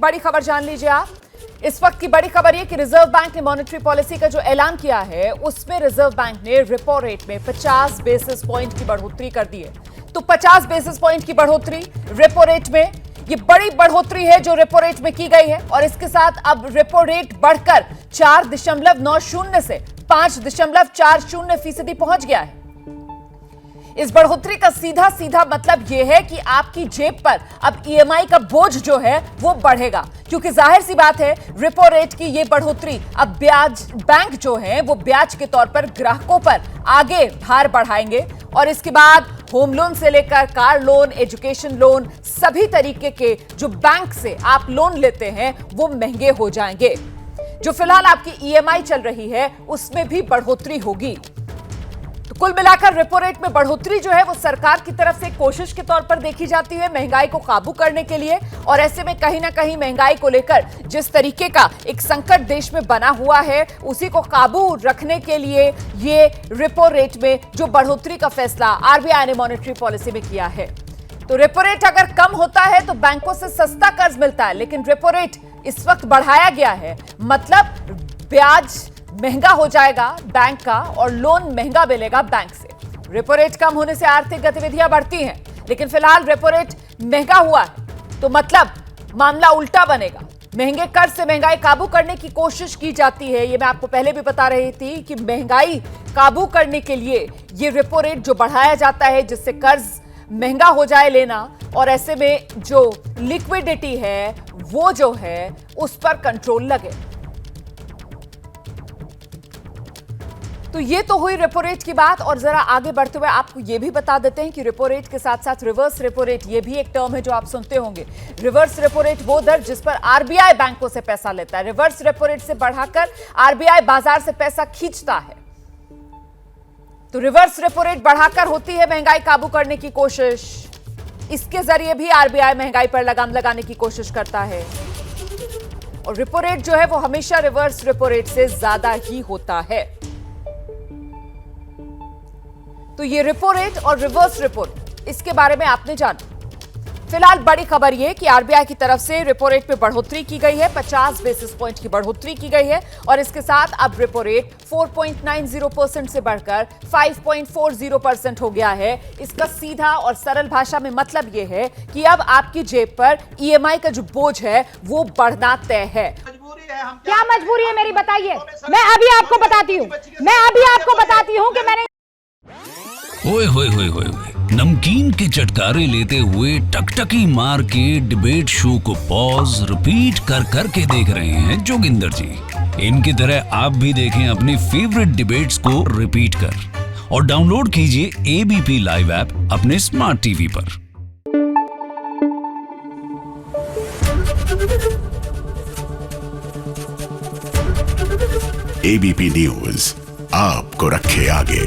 बड़ी खबर जान लीजिए आप। इस वक्त की बड़ी खबर यह कि रिजर्व बैंक ने मॉनेटरी पॉलिसी का जो ऐलान किया है उसमें रिजर्व बैंक ने रेपो रेट में 50 बेसिस पॉइंट की बढ़ोतरी कर दी है। तो 50 बेसिस पॉइंट की बढ़ोतरी रेपो रेट में, ये बड़ी बढ़ोतरी है जो रेपो रेट में की गई है और इसके साथ अब रेपो रेट बढ़कर 4.90 से 5.40% पहुंच गया है। इस बढ़ोतरी का सीधा सीधा मतलब यह है कि आपकी जेब पर अब ईएमआई का बोझ जो है वो बढ़ेगा, क्योंकि जाहिर सी बात है रेपो रेट की ये बढ़ोतरी अब ब्याज बैंक जो है वो ब्याज के तौर पर ग्राहकों पर आगे भार बढ़ाएंगे और इसके बाद होम लोन से लेकर कार लोन, एजुकेशन लोन, सभी तरीके के जो बैंक से आप लोन लेते हैं वो महंगे हो जाएंगे। जो फिलहाल आपकी ईएमआई चल रही है उसमें भी बढ़ोतरी होगी। तो कुल मिलाकर रेपो रेट में बढ़ोतरी जो है वो सरकार की तरफ से कोशिश के तौर पर देखी जाती है महंगाई को काबू करने के लिए, और ऐसे में कहीं ना कहीं महंगाई को लेकर जिस तरीके का एक संकट देश में बना हुआ है उसी को काबू रखने के लिए ये रेपो रेट में जो बढ़ोतरी का फैसला आरबीआई ने मॉनेटरी पॉलिसी में किया है। तो रेपो रेट अगर कम होता है तो बैंकों से सस्ता कर्ज मिलता है, लेकिन रेपो रेट इस वक्त बढ़ाया गया है, मतलब ब्याज महंगा हो जाएगा बैंक का और लोन महंगा मिलेगा बैंक से। रेपो रेट कम होने से आर्थिक गतिविधियां बढ़ती हैं, लेकिन फिलहाल रेपो रेट महंगा हुआ है तो मतलब मामला उल्टा बनेगा। महंगे कर्ज से महंगाई काबू करने की कोशिश की जाती है। ये मैं आपको पहले भी बता रही थी कि महंगाई काबू करने के लिए ये रेपो रेट जो बढ़ाया जाता है जिससे कर्ज महंगा हो जाए लेना, और ऐसे में जो लिक्विडिटी है वो जो है उस पर कंट्रोल लगे। तो ये तो हुई रेपो रेट की बात, और जरा आगे बढ़ते हुए आपको ये भी बता देते हैं कि रेपो रेट के साथ साथ रिवर्स रेपो रेट, ये भी एक टर्म है जो आप सुनते होंगे। रिवर्स रेपो रेट वो दर जिस पर आरबीआई बैंकों से पैसा लेता है। रिवर्स रेपो रेट से बढ़ाकर आरबीआई बाजार से पैसा खींचता है। तो रिवर्स रेपो रेट बढ़ाकर होती है महंगाई काबू करने की कोशिश। इसके जरिए भी आरबीआई महंगाई पर लगाम लगाने की कोशिश करता है, और रेपो रेट जो है वो हमेशा रिवर्स रेपो रेट से ज्यादा ही होता है। तो ये रेपो रेट और रिवर्स रेपो रेट, इसके बारे में आपने जाना। फिलहाल बड़ी खबर ये कि आरबीआई की तरफ से रेपो रेट में बढ़ोतरी की गई है, 50 बेसिस पॉइंट की बढ़ोतरी की गई है, और इसके साथ अब रेपो रेट 4.90% से बढ़कर 5.40% हो गया है। इसका सीधा और सरल भाषा में मतलब ये है कि अब आपकी जेब पर ईएमआई का जो बोझ है वो बढ़ना तय है। क्या मजबूरी है मेरी, बताइए। मैं अभी आपको बताती हूँ कि मैंने ओए होए होए होए, नमकीन के चटकारे लेते हुए टकटकी मार के डिबेट शो को पॉज रिपीट कर करके देख रहे हैं जोगिंदर जी। इनकी तरह आप भी देखें अपने फेवरेट डिबेट्स को रिपीट कर, और डाउनलोड कीजिए एबीपी लाइव ऐप अपने स्मार्ट टीवी पर। एबीपी न्यूज आपको रखे आगे।